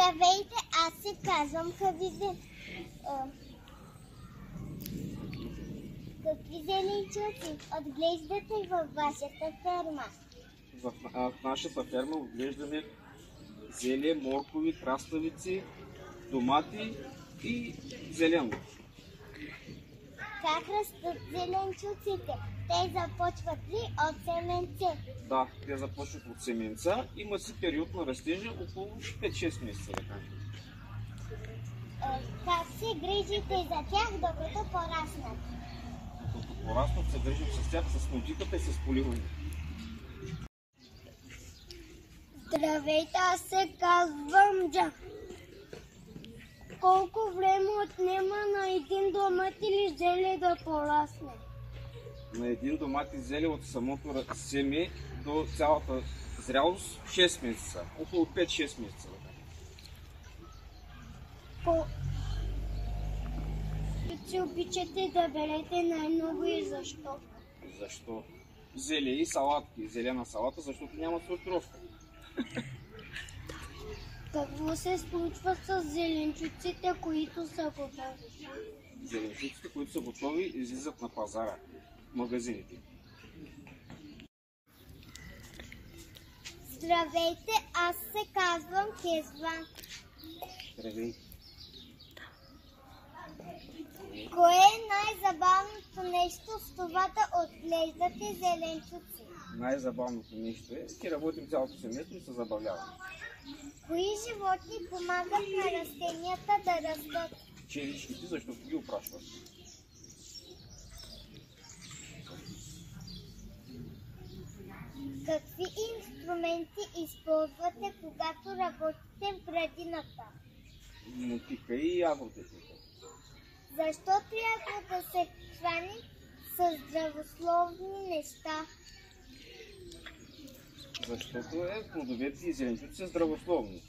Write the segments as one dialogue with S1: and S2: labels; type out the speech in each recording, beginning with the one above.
S1: Здравейте, аз се казвам Хавизен. Какви зеленчуци отглеждате във вашата ферма?
S2: В нашата ферма отглеждаме зеле, моркови, краставици, домати и зелено.
S1: Как растат зеленчуците? Те започват ли от семенце?
S2: Да, те започват от семенца. Има си период на растежа около 5-6 месеца.
S1: Как се грижите за тях, докато пораснат?
S2: Докато пораснат, се грижим с тях с мотиката и с поливане.
S1: Здравейте, аз се казвам Джа. Колко време отнема на един домат или зеле да порасне?
S2: На един домат и зеле от самото семе до цялата зрялост 6 месеца. Около 5-6 месеца.
S1: Си обичате да берете най-много и защо?
S2: Защо? Зеле и салатки. Зелена салата, защото няма сортировка.
S1: Какво се случва с зеленчуците, които са готови?
S2: Зеленчуците, които са готови, излизат на пазара, в магазините.
S1: Здравейте, аз се казвам Кезван.
S2: Здравей.
S1: Кое е най-забавното нещо с това да отглеждате зеленчуци?
S2: Най-забавното нещо е, че работим цялото семейство и се забавляваме.
S1: Кои животни помагат на растенията да растат?
S2: Черешките, защото ги опрашват.
S1: Какви инструменти използвате, когато работите в градината?
S2: Мотика и агротехника.
S1: Защо трябва да се храни с здравословни неща?
S2: Защото плодовете и зеленчуци са здравословни.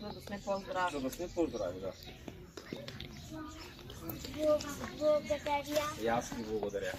S3: За да сме по-здрави.
S2: За да сме по-здрави, да.
S1: Благодаря.
S2: И аз ви благодаря.